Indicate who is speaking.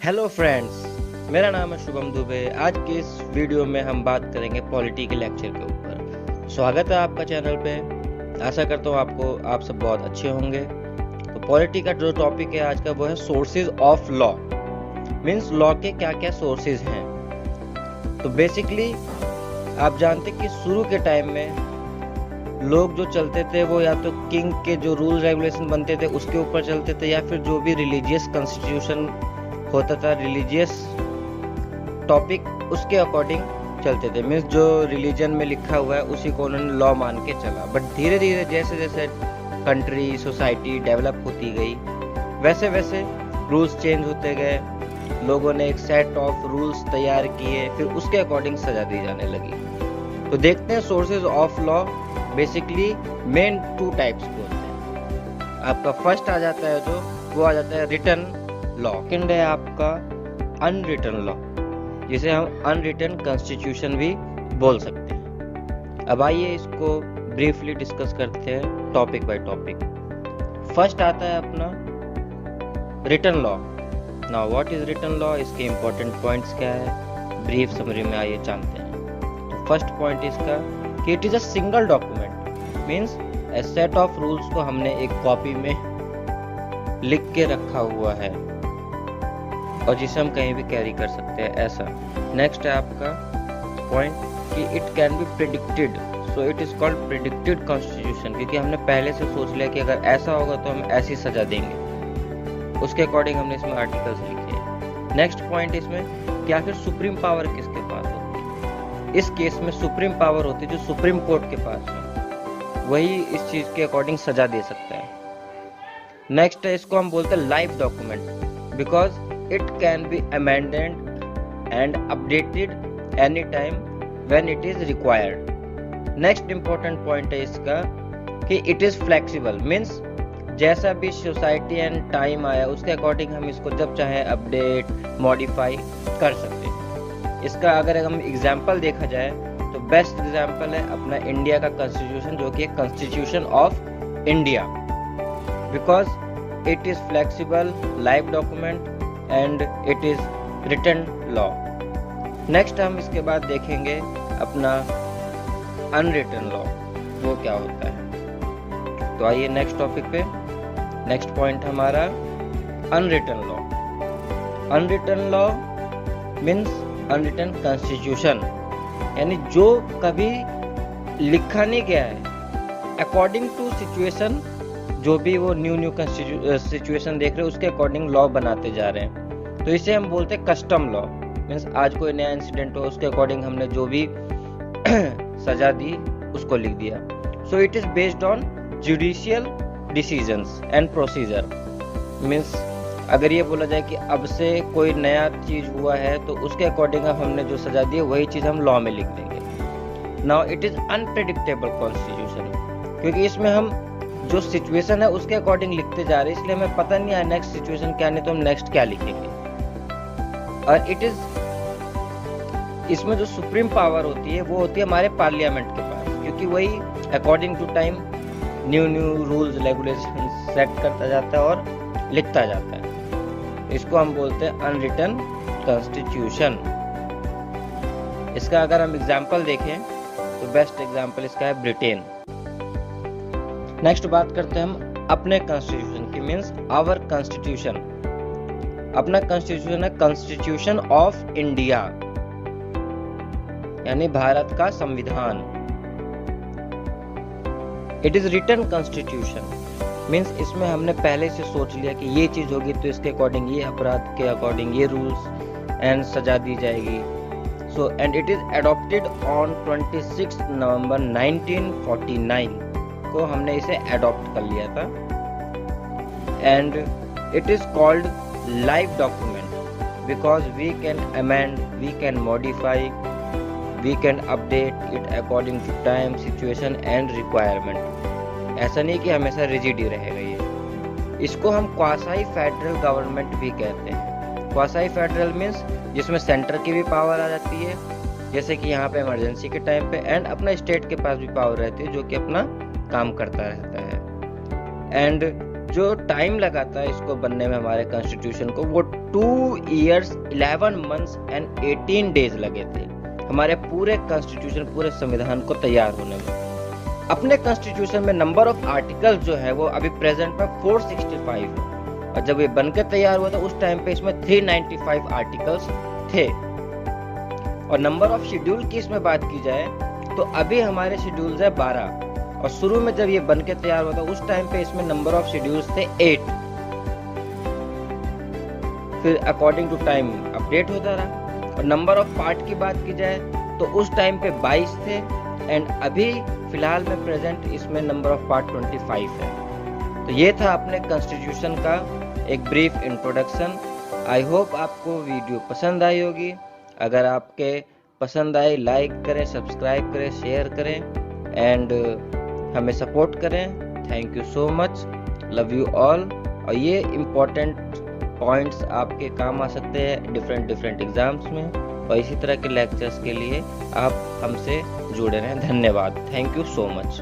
Speaker 1: Hello friends, मेरा नाम है शुभम दुबे। आज के इस वीडियो में हम बात करेंगे पॉलिटी के लेक्चर के ऊपर। स्वागत है आपका चैनल पे। आशा करता हूँ आप सब बहुत अच्छे होंगे। तो पॉलिटी का जो टॉपिक है आज का वो है sources of law. Means law के क्या क्या सोर्सेज हैं। तो बेसिकली आप जानते कि शुरू के टाइम में लोग जो चलते थे वो या तो किंग के जो रूल रेगुलेशन बनते थे उसके ऊपर चलते थे, या फिर जो भी रिलीजियस कॉन्स्टिट्यूशन होता था, रिलीजियस टॉपिक उसके अकॉर्डिंग चलते थे। मीन्स जो रिलीजन में लिखा हुआ है उसी को उन्होंने लॉ मान के चला। बट धीरे धीरे जैसे जैसे कंट्री सोसाइटी डेवलप होती गई वैसे वैसे रूल्स चेंज होते गए। लोगों ने एक सेट ऑफ रूल्स तैयार किए, फिर उसके अकॉर्डिंग सजा दी जाने लगी। तो देखते हैं sources of law. Basically main 2 types के होते हैं। आपका फर्स्ट आ जाता है जो वो आ जाता है रिटन लॉ। सेकंड है आपका अनरिटन लॉ, जिसे हम अनरिटन कॉन्स्टिट्यूशन भी बोल सकते हैं। अब आइए इसको ब्रीफली डिस्कस करते हैं टॉपिक बाय टॉपिक। फर्स्ट आता है अपना written law. Now what is written law, इसके इंपॉर्टेंट पॉइंट्स क्या है, ब्रीफ समरी में आइए जानते हैं। तो फर्स्ट पॉइंट इसका कि it is a single document. Means A set of rules को हमने एक कॉपी में लिख के रखा हुआ है और जिसे हम कहीं भी कैरी कर सकते हैं, ऐसा। नेक्स्ट है आपका पॉइंट कि it can be predicted, so it is called predicted constitution, क्योंकि हमने पहले से सोच लिया कि अगर ऐसा होगा तो हम ऐसी सजा देंगे, उसके अकॉर्डिंग हमने इसमें आर्टिकल्स लिखे। नेक्स्ट पॉइंट इसमें कि आखिर सुप्रीम पावर किसके पास होती है। इस केस में सुप्रीम पावर होती है जो सुप्रीम कोर्ट के पास है, वही इस चीज के अकॉर्डिंग सजा दे सकता है। नेक्स्ट है, इसको हम बोलते हैं live document, because it can be amended and updated anytime when it is required. Next important point है इसका कि it is flexible, means जैसा भी सोसाइटी एंड टाइम आया उसके अकॉर्डिंग हम इसको जब चाहे अपडेट मॉडिफाई कर सकते हैं। इसका अगर हम एग्जांपल देखा जाए तो बेस्ट एग्जांपल है अपना इंडिया का कॉन्स्टिट्यूशन, जो कि constitution of India, because it is flexible, live document and it is written law. Next हम इसके बाद देखेंगे अपना अनरिटन लॉ, वो क्या होता है। तो आइए नेक्स्ट टॉपिक पे। नेक्स्ट पॉइंट हमारा unwritten law. Unwritten law means unwritten constitution, यानी जो कभी लिखा नहीं गया है, अकॉर्डिंग टू सिचुएशन, जो भी वो न्यू सिचुएशन देख रहे हैं उसके अकॉर्डिंग लॉ बनाते जा रहे हैं। तो इसे हम बोलते हैं कस्टम लॉ। मीन्स आज कोई नया इंसिडेंट हो उसके अकॉर्डिंग हमने जो भी सजा दी उसको लिख दिया। So it is based on judicial decisions and procedure. Means अगर ये बोला जाए कि अब से कोई नया चीज हुआ है तो उसके अकॉर्डिंग हमने जो सजा दी वही चीज हम लॉ में लिख देंगे। Now it is unpredictable constitution, क्योंकि इसमें हम जो सिचुएशन है उसके अकॉर्डिंग लिखते जा रहे हैं, इसलिए हमें पता नहीं है नेक्स्ट सिचुएशन क्या, नहीं तो हम नेक्स्ट क्या लिखेंगे। और इट इज, इसमें जो सुप्रीम पावर होती है वो होती है हमारे पार्लियामेंट के पास, क्योंकि वही according to time new rules regulation set करता जाता है और लिखता जाता है। इसको हम बोलते हैं अनरिटन कॉन्स्टिट्यूशन। इसका अगर हम एग्जाम्पल देखें तो बेस्ट एग्जाम्पल इसका है ब्रिटेन। नेक्स्ट बात करते हैं हम अपने कॉन्स्टिट्यूशन की। मीन्स आवर कॉन्स्टिट्यूशन, अपना कॉन्स्टिट्यूशन है कॉन्स्टिट्यूशन ऑफ इंडिया, यानी भारत का संविधान। It is written constitution, means इसमें हमने पहले से सोच लिया कि ये चीज होगी तो इसके अकॉर्डिंग ये अपराध के अकॉर्डिंग ये रूल्स एंड सजा दी जाएगी। So and it is adopted on 26 November 1949 को हमने इसे अडॉप्ट कर लिया था। And it is called live document because we can amend, we can modify, we can update it according to time, situation and requirement. ऐसा नहीं कि हमेशा रिजिड ही रहेगा ये। इसको हम क्वासाई फेडरल गवर्नमेंट भी कहते हैं। क्वासाई फेडरल मीन्स जिसमें सेंटर की भी पावर आ जाती है, जैसे कि यहाँ पे इमरजेंसी के टाइम पे, एंड अपना स्टेट के पास भी पावर रहती है जो कि अपना काम करता रहता है। एंड जो टाइम लगा था इसको बनने में हमारे कॉन्स्टिट्यूशन को, वो 2 years 11 months and 18 days लगे थे हमारे पूरे कॉन्स्टिट्यूशन, पूरे संविधान को तैयार होने में। अपने कॉन्स्टिट्यूशन में नंबर ऑफ आर्टिकल्स जो है वो अभी प्रेजेंट में 465 है, और जब ये बनकर तैयार हुआ था उस टाइम पे इसमें 395 आर्टिकल्स थे। और नंबर ऑफ शेड्यूल की इसमें बात की जाए तो अभी हमारे शेड्यूल्स है 12, और शुरू में जब ये बन के तैयार हुआ था उस टाइम पे इसमें नंबर ऑफ शेड्यूल्स थे 8। फिर अकॉर्डिंग टू टाइम अपडेट होता रहा। और नंबर ऑफ पार्ट की बात की जाए तो उस टाइम पे 22 थे, एंड अभी फिलहाल में प्रेजेंट इसमें नंबर ऑफ पार्ट 25 है। तो ये था अपने कॉन्स्टिट्यूशन का एक ब्रीफ इंट्रोडक्शन। आई होप आपको वीडियो पसंद आई होगी। अगर आपके पसंद आए लाइक करें, सब्सक्राइब करें, शेयर करें एंड हमें सपोर्ट करें। Thank you so much, love you all. और ये इम्पोर्टेंट पॉइंट्स आपके काम आ सकते हैं डिफरेंट एग्जाम्स में, और इसी तरह के लेक्चर्स के लिए आप हमसे जुड़े रहें। धन्यवाद, थैंक यू सो मच।